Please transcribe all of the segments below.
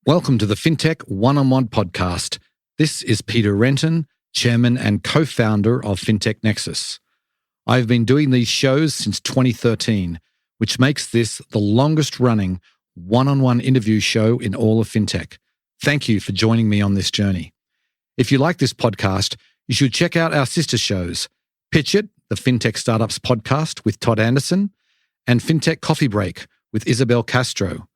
Welcome to the Fintech One-on-One podcast. This is Peter Renton, Chairman and co-founder of Fintech Nexus. I've been doing these shows since 2013, which makes this the longest-running one-on-one interview show in all of Fintech. Thank you for joining me on this journey. If you like this podcast, you should check out our sister shows, Pitch It, the Fintech Startups podcast with Todd Anderson, and Fintech Coffee Break with Isabel Castro.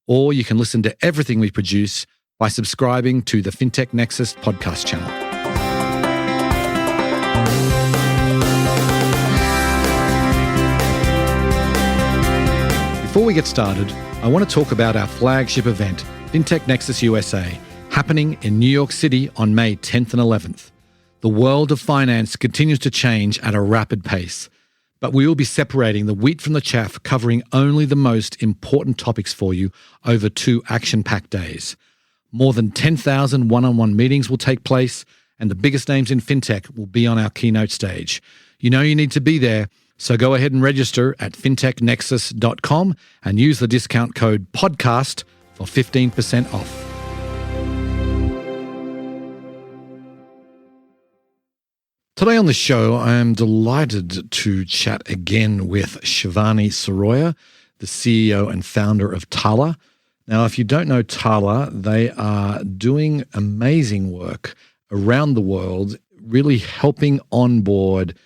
Or you can listen to everything we produce by subscribing to the Fintech Nexus podcast channel. Before we get started, I want to talk about our flagship event, Fintech Nexus USA, happening in New York City on May 10th and 11th. The world of finance continues to change at a rapid pace, but we will be separating the wheat from the chaff, covering only the most important topics for you over 2 action-packed days. More than 10,000 one-on-one meetings will take place, and the biggest names in fintech will be on our keynote stage. You know you need to be there, so go ahead and register at fintechnexus.com and use the discount code PODCAST for 15% off. Today on the show, I am delighted to chat again with Shivani Siroya, the CEO and founder of Tala. Now, if you don't know Tala, they are doing amazing work around the world, really helping onboard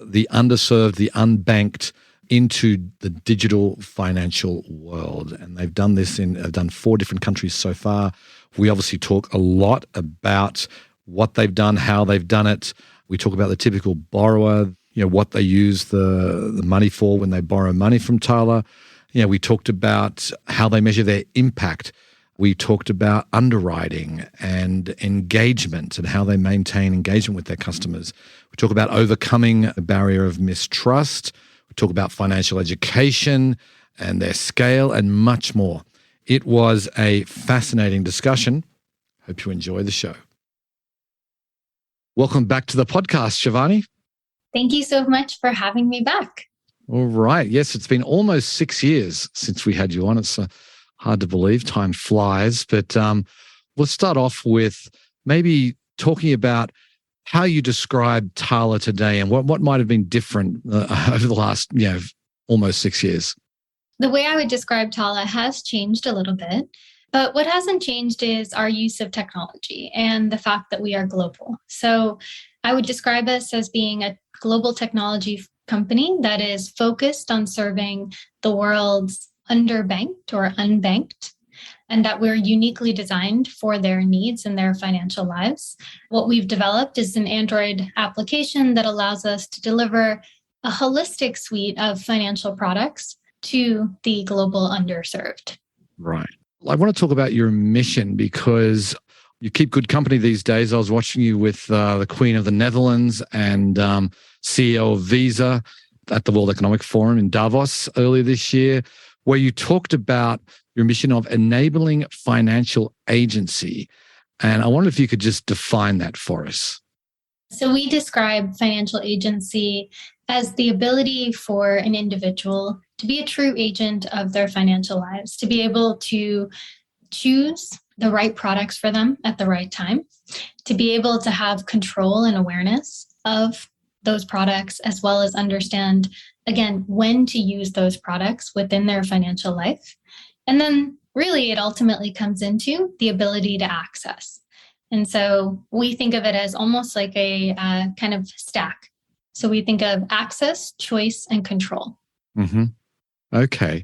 the underserved, the unbanked into the digital financial world. And they've done this they've done 4 different countries so far. We obviously talk a lot about what they've done, how they've done it. We talk about the typical borrower, what they use the money for when they borrow money from Tala. We talked about how they measure their impact. We talked about underwriting and engagement and how they maintain engagement with their customers. We talk about overcoming the barrier of mistrust. We talk about financial education and their scale and much more. It was a fascinating discussion. Hope you enjoy the show. Welcome back to the podcast, Shivani. Thank you so much for having me back. All right. Yes, it's been almost 6 years since we had you on. It's hard to believe. Time flies. But let's start off with maybe talking about how you describe Tala today and what might have been different over the last, almost 6 years. The way I would describe Tala has changed a little bit. But what hasn't changed is our use of technology and the fact that we are global. So I would describe us as being a global technology company that is focused on serving the world's underbanked or unbanked, and that we're uniquely designed for their needs and their financial lives. What we've developed is an Android application that allows us to deliver a holistic suite of financial products to the global underserved. Right. I want to talk about your mission because you keep good company these days. I was watching you with the Queen of the Netherlands and CEO of Visa at the World Economic Forum in Davos earlier this year, where you talked about your mission of enabling financial agency. And I wonder if you could just define that for us. So we describe financial agency as the ability for an individual to be a true agent of their financial lives, to be able to choose the right products for them at the right time, to be able to have control and awareness of those products, as well as understand, again, when to use those products within their financial life. And then really it ultimately comes into the ability to access. And so we think of it as almost like a kind of stack. So we think of access, choice, and control. Mm-hmm. Okay.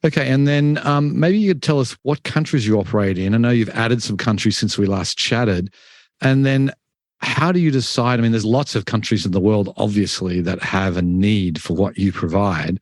And then maybe you could tell us what countries you operate in. I know you've added some countries since we last chatted. And then how do you decide? I mean, there's lots of countries in the world, obviously, that have a need for what you provide.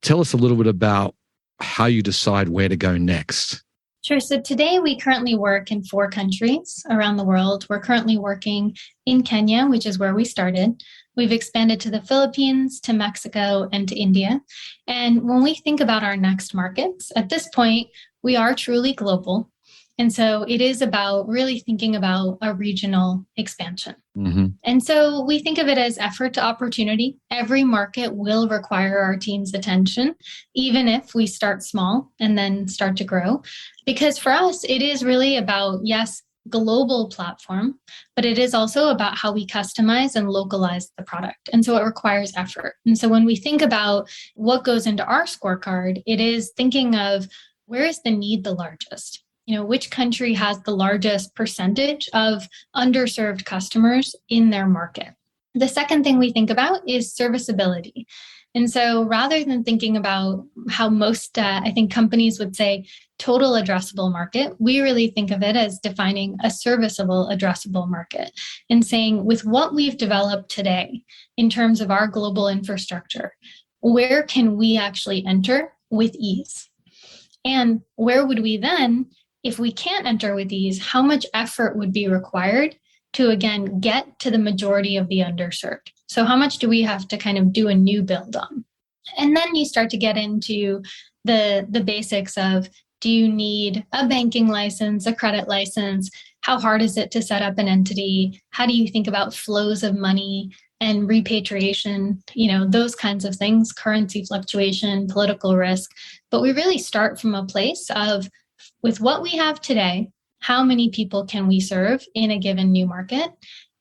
Tell us a little bit about how you decide where to go next. Sure. So today we currently work in 4 countries around the world. We're currently working in Kenya, which is where we started. We've expanded to the Philippines, to Mexico, and to India. And when we think about our next markets, at this point, we are truly global. And so it is about really thinking about a regional expansion. Mm-hmm. And so we think of it as effort to opportunity. Every market will require our team's attention, even if we start small and then start to grow. Because for us, it is really about, yes, global platform, but it is also about how we customize and localize the product. And so it requires effort. And so when we think about what goes into our scorecard, it is thinking of where is the need the largest? Which country has the largest percentage of underserved customers in their market? The second thing we think about is serviceability. And so rather than thinking about how most, I think companies would say total addressable market, we really think of it as defining a serviceable addressable market and saying with what we've developed today in terms of our global infrastructure, where can we actually enter with ease? And where would we then, if we can't enter with ease, how much effort would be required to, again, get to the majority of the underserved? So how much do we have to kind of do a new build on? And then you start to get into the basics of, do you need a banking license, a credit license? How hard is it to set up an entity? How do you think about flows of money and repatriation? Those kinds of things, currency fluctuation, political risk. But we really start from a place of, with what we have today, how many people can we serve in a given new market?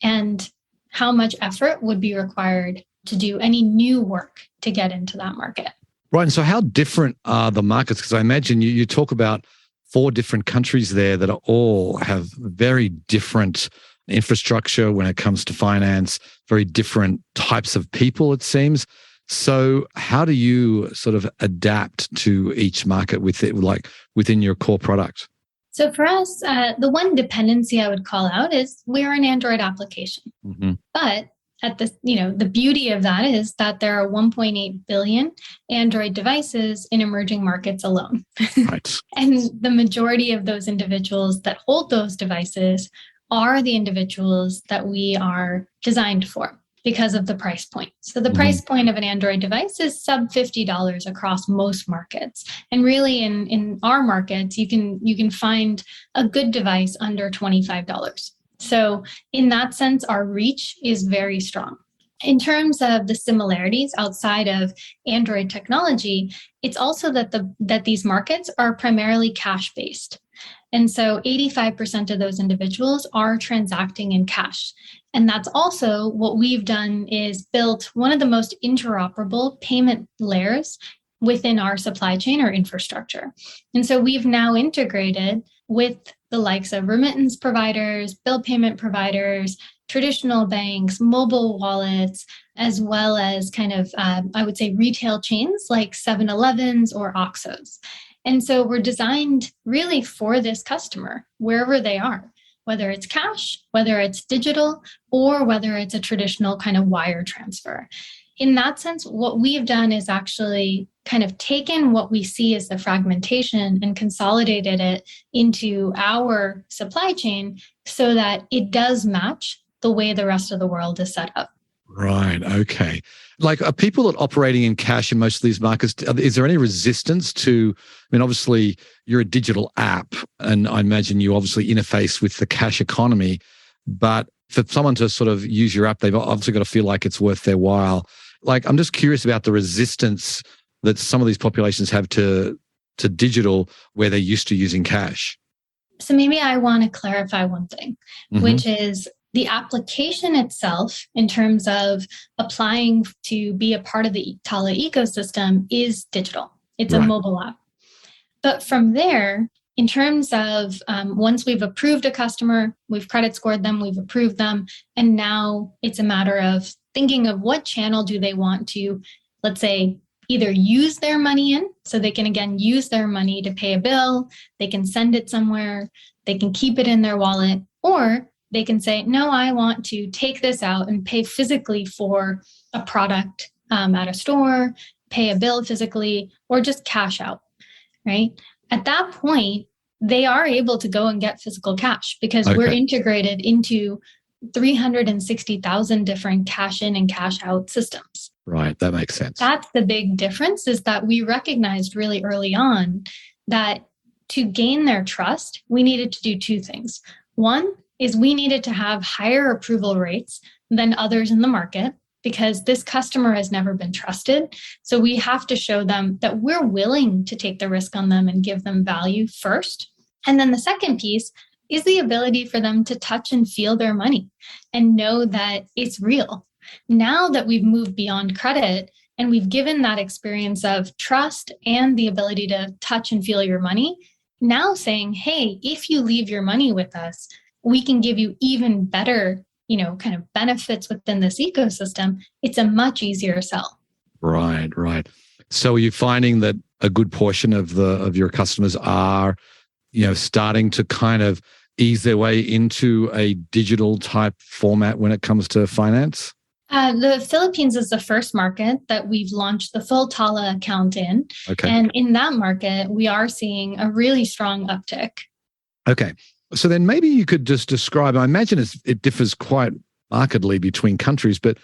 And how much effort would be required to do any new work to get into that market? Right. And so how different are the markets? Because I imagine you talk about 4 different countries there that all have very different infrastructure when it comes to finance, very different types of people, it seems. So how do you sort of adapt to each market within your core product? So for us, the one dependency I would call out is we're an Android application. Mm-hmm. But the beauty of that is that there are 1.8 billion Android devices in emerging markets alone. Right. And the majority of those individuals that hold those devices are the individuals that we are designed for because of the price point. So the price point of an Android device is sub $50 across most markets. And really in our markets, you can find a good device under $25. So in that sense, our reach is very strong. In terms of the similarities outside of Android technology, it's also that these markets are primarily cash-based. And so 85% of those individuals are transacting in cash. And that's also what we've done is built one of the most interoperable payment layers within our supply chain or infrastructure. And so we've now integrated with the likes of remittance providers, bill payment providers, traditional banks, mobile wallets, as well as kind of, I would say, retail chains like 7-Elevens or Oxxos. And so we're designed really for this customer, wherever they are, whether it's cash, whether it's digital, or whether it's a traditional kind of wire transfer. In that sense, what we've done is actually kind of taken what we see as the fragmentation and consolidated it into our supply chain so that it does match the way the rest of the world is set up. Right. Okay. Like, are people that are operating in cash in most of these markets, is there any resistance to, obviously you're a digital app and I imagine you obviously interface with the cash economy, but for someone to sort of use your app, they've obviously got to feel like it's worth their while. Like, I'm just curious about the resistance that some of these populations have to digital where they're used to using cash. So maybe I want to clarify one thing, which is the application itself, in terms of applying to be a part of the Tala ecosystem, is digital. It's a mobile app. But from there, in terms of once we've approved a customer, we've credit scored them, we've approved them, and now it's a matter of thinking of what channel do they want to, let's say, either use their money in, so they can, again, use their money to pay a bill, they can send it somewhere, they can keep it in their wallet, or they can say, no, I want to take this out and pay physically for a product at a store, pay a bill physically, or just cash out, right? At that point, they are able to go and get physical cash because we're integrated into 360,000 different cash in and cash out systems. Right. That makes sense. That's the big difference, is that we recognized really early on that to gain their trust, we needed to do two things. One is we needed to have higher approval rates than others in the market because this customer has never been trusted. So we have to show them that we're willing to take the risk on them and give them value first. And then the second piece is the ability for them to touch and feel their money and know that it's real. Now that we've moved beyond credit and we've given that experience of trust and the ability to touch and feel your money, now saying, hey, if you leave your money with us, we can give you even better, kind of benefits within this ecosystem. It's a much easier sell. Right. So are you finding that a good portion of your customers are, starting to kind of ease their way into a digital type format when it comes to finance? The Philippines is the first market that we've launched the full Tala account in. Okay. And in that market, we are seeing a really strong uptick. Okay. So then maybe you could just describe, I imagine it differs quite markedly between countries, but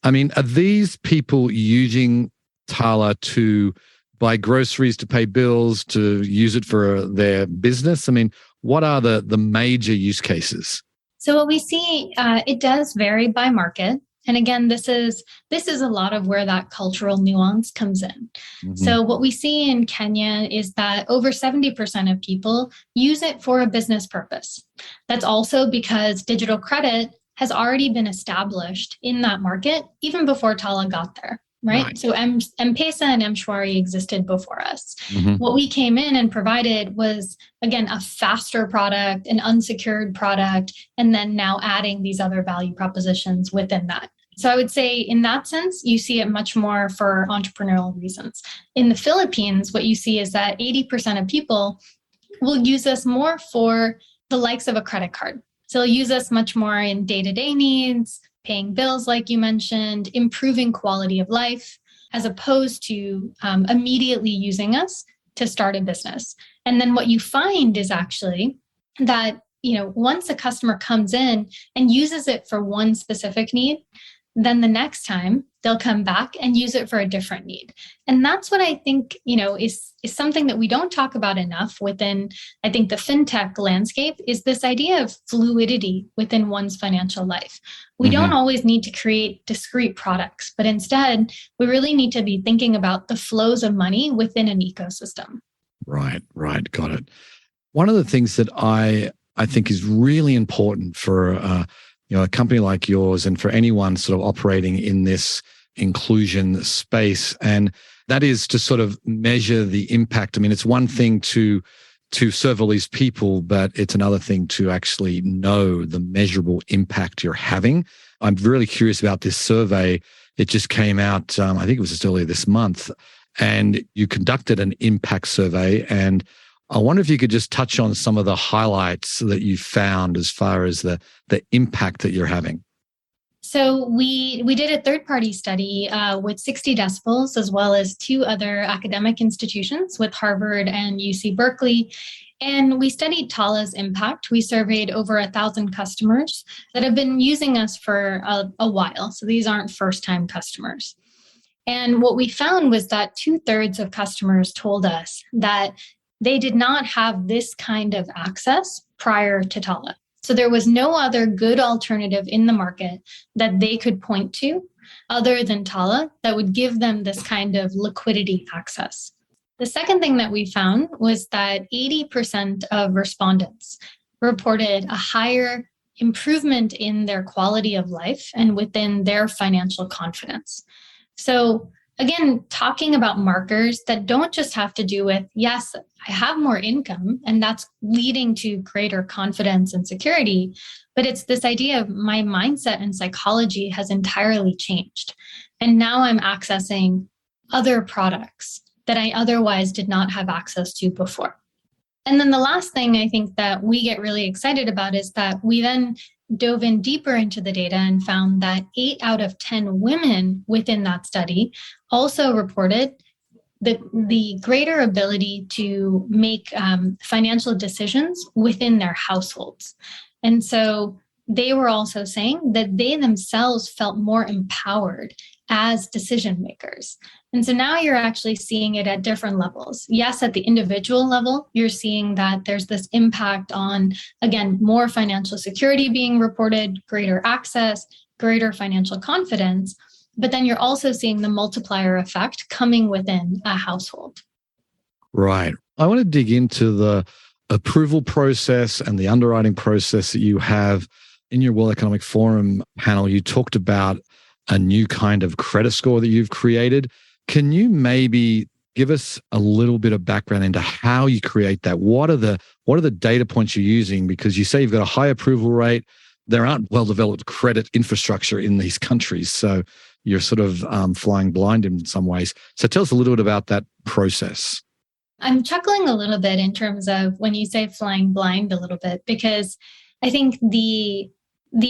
I mean, are these people using Tala to buy groceries, to pay bills, to use it for their business? I mean, what are the major use cases? So what we see, it does vary by market. And again, this is a lot of where that cultural nuance comes in. Mm-hmm. So what we see in Kenya is that over 70% of people use it for a business purpose. That's also because digital credit has already been established in that market even before Tala got there. Right? So M-Pesa and M-Shwari existed before us. Mm-hmm. What we came in and provided was, again, a faster product, an unsecured product, and then now adding these other value propositions within that. So I would say in that sense, you see it much more for entrepreneurial reasons. In the Philippines, what you see is that 80% of people will use us more for the likes of a credit card. So they'll use us much more in day-to-day needs, paying bills, like you mentioned, improving quality of life, as opposed to immediately using us to start a business. And then what you find is actually that, once a customer comes in and uses it for one specific need, then the next time they'll come back and use it for a different need. And that's what I think, is something that we don't talk about enough within, I think, the fintech landscape, is this idea of fluidity within one's financial life. We don't always need to create discrete products, but instead we really need to be thinking about the flows of money within an ecosystem. Right. Got it. One of the things that I think is really important for a company like yours and for anyone sort of operating in this inclusion space, and that is to sort of measure the impact. I mean, it's one thing to serve all these people, but it's another thing to actually know the measurable impact you're having. I'm really curious about this survey. It just came out, I think it was just earlier this month, and you conducted an impact survey. And I wonder if you could just touch on some of the highlights that you found as far as the impact that you're having. So we did a third-party study with 60 decibels, as well as two other academic institutions with Harvard and UC Berkeley. And we studied Tala's impact. We surveyed over 1,000 customers that have been using us for a while. So these aren't first-time customers. And what we found was that 2/3 of customers told us that they did not have this kind of access prior to Tala. So there was no other good alternative in the market that they could point to other than Tala that would give them this kind of liquidity access. The second thing that we found was that 80% of respondents reported a higher improvement in their quality of life and within their financial confidence. So again, talking about markers that don't just have to do with, yes, I have more income and that's leading to greater confidence and security, but it's this idea of my mindset and psychology has entirely changed. And now I'm accessing other products that I otherwise did not have access to before. And then the last thing I think that we get really excited about is that we then dove in deeper into the data and found that 8 out of 10 women within that study also reported the greater ability to make financial decisions within their households. And so they were also saying that they themselves felt more empowered as decision makers. And so now you're actually seeing it at different levels. Yes, at the individual level, you're seeing that there's this impact on, again, more financial security being reported, greater access, greater financial confidence. But then you're also seeing the multiplier effect coming within a household. Right. I want to dig into the approval process and the underwriting process that you have. In your World Economic Forum panel, you talked about a new kind of credit score that you've created. Can you maybe give us a little bit of background into how you create that? What are the data points you're using? Because you say you've got a high approval rate. There aren't well-developed credit infrastructure in these countries. So you're sort of flying blind in some ways. So tell us a little bit about that process. I'm chuckling a little bit in terms of when you say flying blind a little bit, because I think the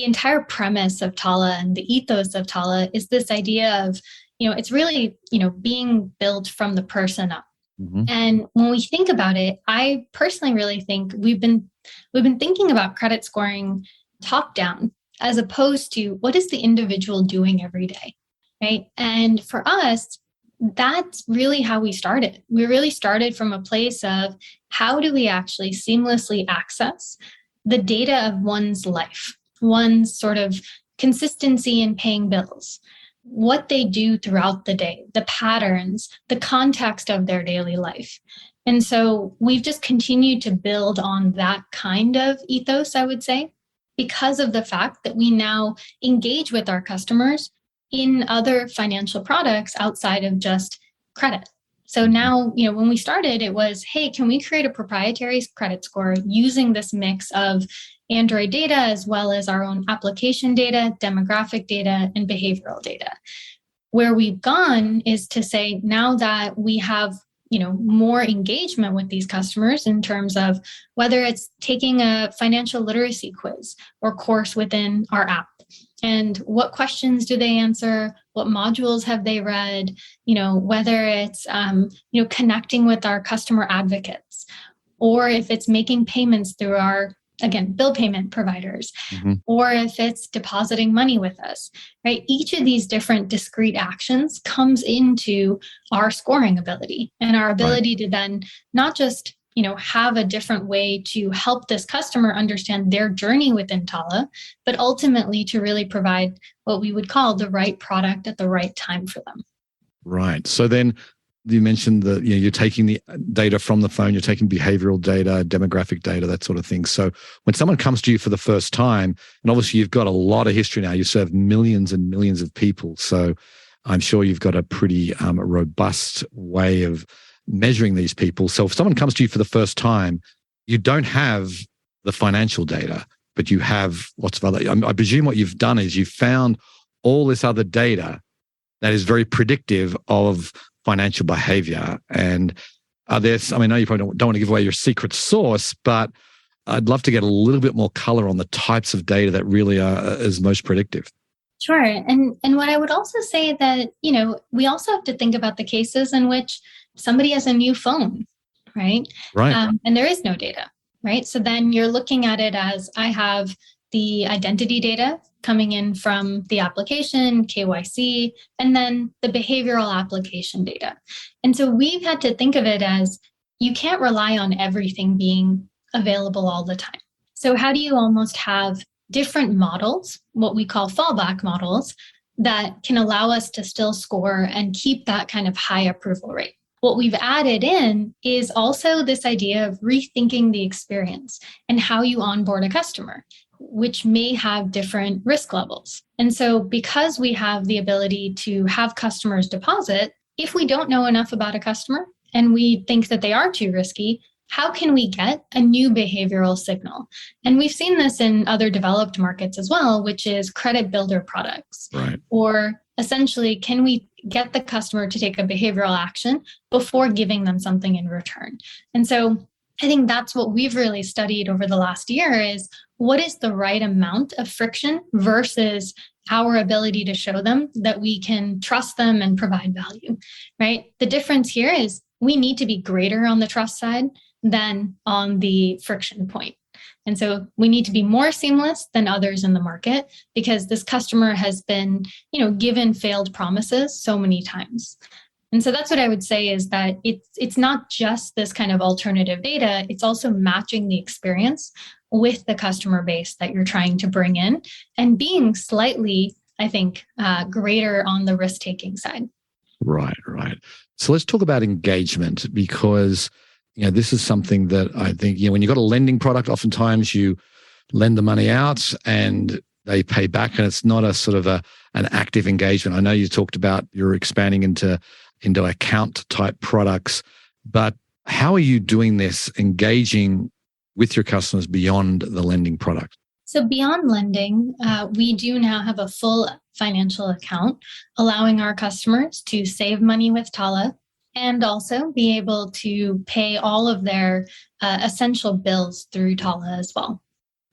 entire premise of Tala and the ethos of Tala is this idea of, it's really, being built from the person up. Mm-hmm. And when we think about it, I personally really think we've been thinking about credit scoring top down, as opposed to what is the individual doing every day, right? And for us, that's really how we started. We really started from a place of how do we actually seamlessly access the data of one's life, one's sort of consistency in paying bills, what they do throughout the day, the patterns, the context of their daily life. And so we've just continued to build on that kind of ethos, I would say, because of the fact that we now engage with our customers in other financial products outside of just credit. So now, when we started, it was, hey, can we create a proprietary credit score using this mix of Android data as well as our own application data, demographic data, and behavioral data? Where we've gone is to say, now that we have more engagement with these customers in terms of whether it's taking a financial literacy quiz or course within our app, and what questions do they answer? What modules have they read? Whether it's, connecting with our customer advocates, or if it's making payments through our, again, bill payment providers, mm-hmm. or if it's depositing money with us, right? Each of these different discrete actions comes into our scoring ability and our ability to then not just have a different way to help this customer understand their journey within Tala, but ultimately to really provide what we would call the right product at the right time for them. Right. So then you mentioned that you're taking the data from the phone, you're taking behavioral data, demographic data, that sort of thing. So when someone comes to you for the first time, and obviously you've got a lot of history now, you serve millions and millions of people. So I'm sure you've got a pretty robust way of measuring these people. So if someone comes to you for the first time, you don't have the financial data, but you have lots of other. I presume what you've done is you've found all this other data that is very predictive of financial behavior. And I know you probably don't want to give away your secret sauce, but I'd love to get a little bit more color on the types of data that really is most predictive. Sure. And what I would also say that, we also have to think about the cases in which somebody has a new phone, right? Right. And there is no data, right? So then you're looking at it as I have the identity data coming in from the application, KYC, and then the behavioral application data. And so we've had to think of it as you can't rely on everything being available all the time. So how do you almost have different models, what we call fallback models, that can allow us to still score and keep that kind of high approval rate? What we've added in is also this idea of rethinking the experience and how you onboard a customer, which may have different risk levels. And so because we have the ability to have customers deposit, if we don't know enough about a customer and we think that they are too risky, how can we get a new behavioral signal? And we've seen this in other developed markets as well, which is credit builder products. Right. Or essentially, can we get the customer to take a behavioral action before giving them something in return? And so I think that's what we've really studied over the last year is what is the right amount of friction versus our ability to show them that we can trust them and provide value, right? The difference here is we need to be greater on the trust side than on the friction point. And so we need to be more seamless than others in the market because this customer has been, given failed promises so many times. And so that's what I would say is that it's not just this kind of alternative data, it's also matching the experience with the customer base that you're trying to bring in and being slightly, I think, greater on the risk-taking side. Right, right. So let's talk about engagement because this is something that I think when you've got a lending product, oftentimes you lend the money out and they pay back, and it's not a sort of an active engagement. I know you talked about you're expanding into account type products, but how are you doing this, engaging with your customers beyond the lending product? So beyond lending, we do now have a full financial account, allowing our customers to save money with Tala and also be able to pay all of their essential bills through Tala as well.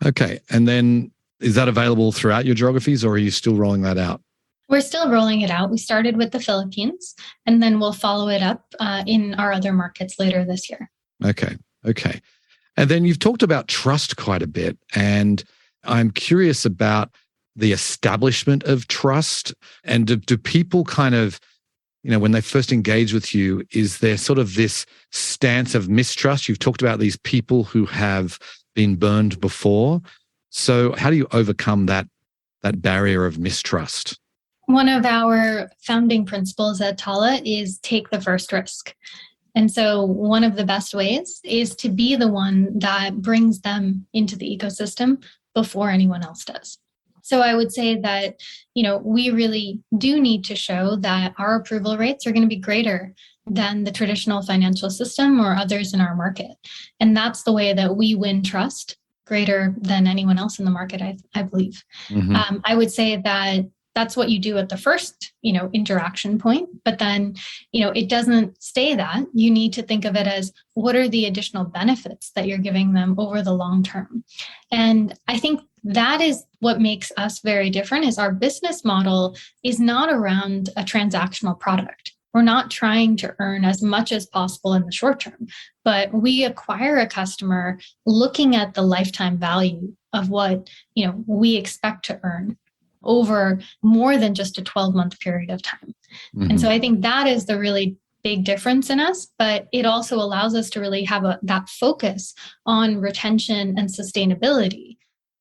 Okay. And then is that available throughout your geographies, or are you still rolling that out? We're still rolling it out. We started with the Philippines, and then we'll follow it up in our other markets later this year. Okay. And then you've talked about trust quite a bit, and I'm curious about the establishment of trust. And do people kind of, when they first engage with you, is there sort of this stance of mistrust? You've talked about these people who have been burned before. So how do you overcome that barrier of mistrust? One of our founding principles at Tala is take the first risk. And so one of the best ways is to be the one that brings them into the ecosystem before anyone else does. So I would say that, we really do need to show that our approval rates are going to be greater than the traditional financial system or others in our market. And that's the way that we win trust greater than anyone else in the market, I believe. Mm-hmm. I would say that that's what you do at the first, interaction point. But then, it doesn't stay that. You need to think of it as what are the additional benefits that you're giving them over the long term. And I think that is what makes us very different is our business model is not around a transactional product. We're not trying to earn as much as possible in the short term, but we acquire a customer looking at the lifetime value of what, we expect to earn over more than just a 12-month period of time. Mm-hmm. And so I think that is the really big difference in us, but it also allows us to really have that focus on retention and sustainability.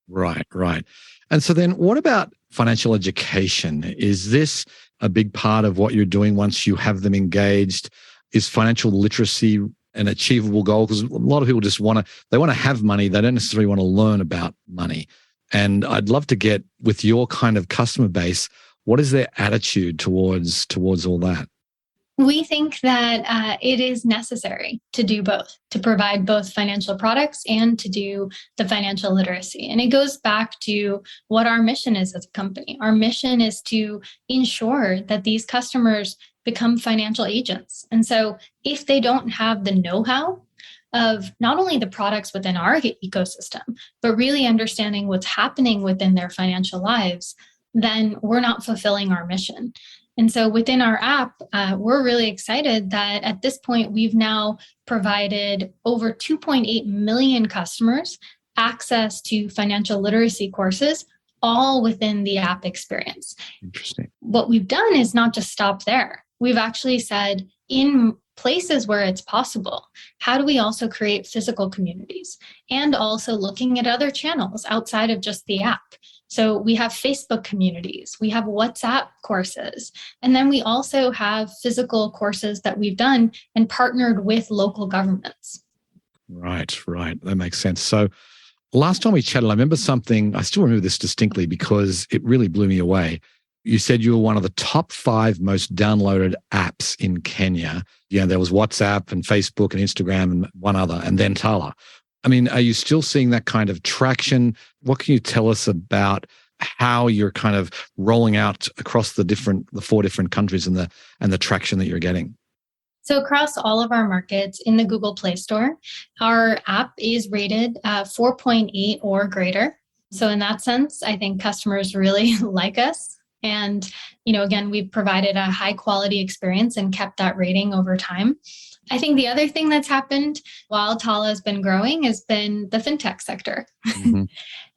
Right. And so then what about financial education? Is this a big part of what you're doing once you have them engaged? Is financial literacy an achievable goal? Because a lot of people just want to have money. They don't necessarily want to learn about money. And I'd love to get with your kind of customer base, what is their attitude towards all that? We think that it is necessary to do both, to provide both financial products and to do the financial literacy. And it goes back to what our mission is as a company. Our mission is to ensure that these customers become financial agents. And so if they don't have the know-how of not only the products within our ecosystem, but really understanding what's happening within their financial lives, then we're not fulfilling our mission. And so within our app, we're really excited that at this point, we've now provided over 2.8 million customers access to financial literacy courses, all within the app experience. Interesting. What we've done is not just stop there. We've actually said in places where it's possible, how do we also create physical communities and also looking at other channels outside of just the app? So we have Facebook communities, we have WhatsApp courses, and then we also have physical courses that we've done and partnered with local governments. Right. That makes sense. So last time we chatted, I remember something, I still remember this distinctly because it really blew me away. You said you were one of the top 5 most downloaded apps in Kenya. There was WhatsApp and Facebook and Instagram and one other, and then Tala. I mean, are you still seeing that kind of traction? What can you tell us about how you're kind of rolling out across the 4 different countries and the traction that you're getting? So across all of our markets in the Google Play Store, our app is rated 4.8 or greater. So in that sense, I think customers really like us. And, again, we've provided a high quality experience and kept that rating over time. I think the other thing that's happened while Tala has been growing has been the fintech sector. Mm-hmm.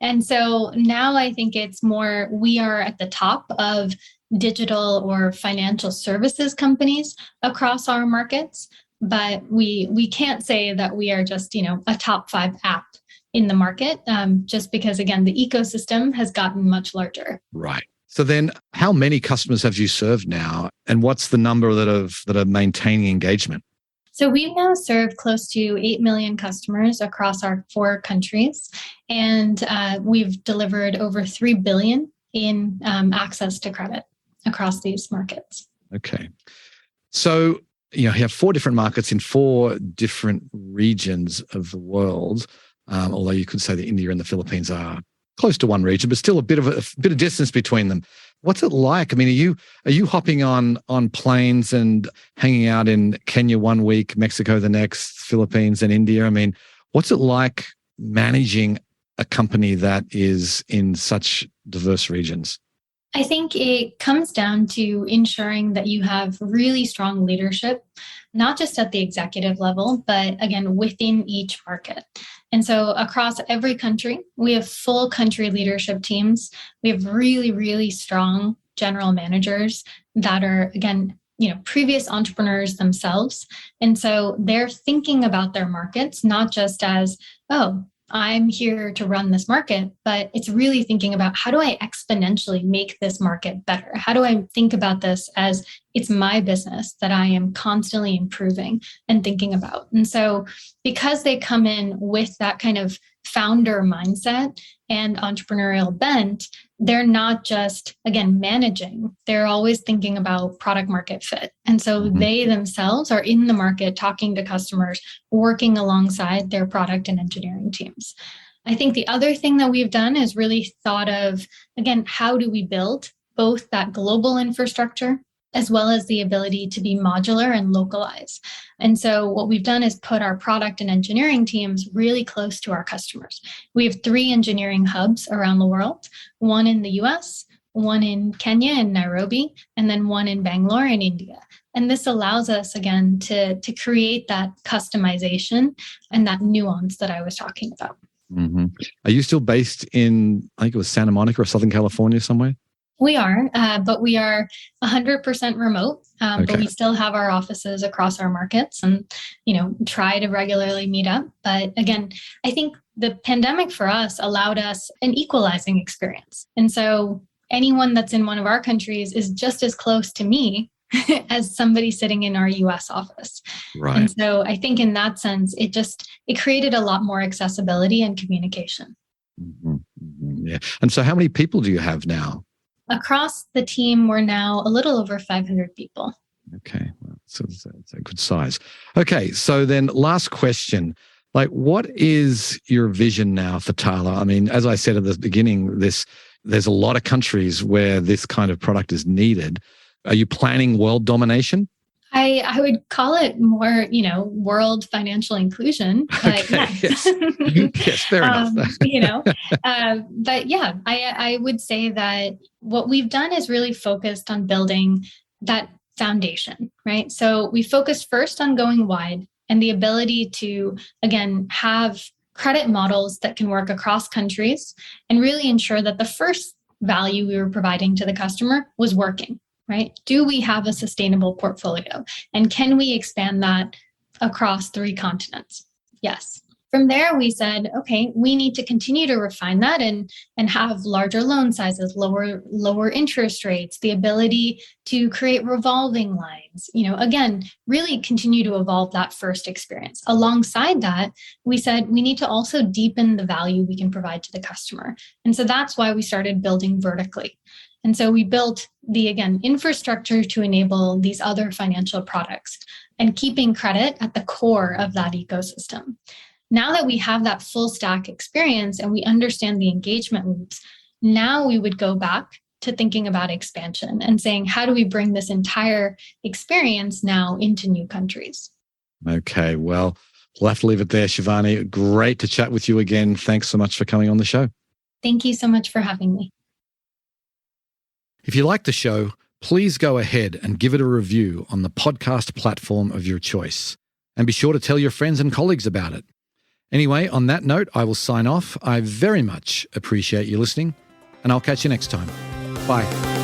And so now I think it's more, we are at the top of digital or financial services companies across our markets, but we can't say that we are just, a top 5 app in the market, just because, again, the ecosystem has gotten much larger. Right. So then how many customers have you served now? And what's the number that are maintaining engagement? So we've now served close to 8 million customers across our 4 countries, and we've delivered over 3 billion in access to credit across these markets. Okay. So you have 4 different markets in 4 different regions of the world, although you could say that India and the Philippines are close to one region, but still a bit of distance between them. What's it like? I mean, are you hopping on planes and hanging out in Kenya one week, Mexico the next, Philippines and India? I mean, what's it like managing a company that is in such diverse regions? I think it comes down to ensuring that you have really strong leadership, not just at the executive level, but again, within each market. And so across every country, we have full country leadership teams. We have really, really strong general managers that are, again, previous entrepreneurs themselves. And so they're thinking about their markets, not just as, oh, I'm here to run this market, but it's really thinking about how do I exponentially make this market better? How do I think about this as it's my business that I am constantly improving and thinking about? And so because they come in with that kind of founder mindset and entrepreneurial bent, they're not just, again, managing. They're always thinking about product market fit. And so they themselves are in the market talking to customers, working alongside their product and engineering teams. I think the other thing that we've done is really thought of, again, how do we build both that global infrastructure as well as the ability to be modular and localized. And so what we've done is put our product and engineering teams really close to our customers. We have 3 engineering hubs around the world, one in the US, one in Kenya and Nairobi, and then one in Bangalore in India. And this allows us, again, to create that customization and that nuance that I was talking about. Mm-hmm. Are you still based in, I think it was Santa Monica or Southern California somewhere? We are, but we are 100% remote, Okay. But we still have our offices across our markets and, try to regularly meet up. But again, I think the pandemic for us allowed us an equalizing experience. And so anyone that's in one of our countries is just as close to me as somebody sitting in our US office. Right. And so I think in that sense, it created a lot more accessibility and communication. Mm-hmm. Mm-hmm. Yeah. And so how many people do you have now? Across the team, we're now a little over 500 people. Okay, well, so it's a good size. Okay, so then last question. What is your vision now for Tala? I mean, as I said at the beginning, there's a lot of countries where this kind of product is needed. Are you planning world domination? I would call it more, world financial inclusion. But okay, yes. Yes, fair enough. But yeah, I would say that what we've done is really focused on building that foundation, right? So we focused first on going wide and the ability to, again, have credit models that can work across countries and really ensure that the first value we were providing to the customer was working. Right? Do we have a sustainable portfolio? And can we expand that across 3 continents? Yes. From there, we said, okay, we need to continue to refine that and have larger loan sizes, lower interest rates, the ability to create revolving lines, again, really continue to evolve that first experience. Alongside that, we said we need to also deepen the value we can provide to the customer. And so that's why we started building vertically. And so we built the, again, infrastructure to enable these other financial products and keeping credit at the core of that ecosystem. Now that we have that full stack experience and we understand the engagement loops, now we would go back to thinking about expansion and saying, how do we bring this entire experience now into new countries? Okay, well, we'll have to leave it there, Shivani. Great to chat with you again. Thanks so much for coming on the show. Thank you so much for having me. If you like the show, please go ahead and give it a review on the podcast platform of your choice. And be sure to tell your friends and colleagues about it. Anyway, on that note, I will sign off. I very much appreciate you listening, and I'll catch you next time. Bye.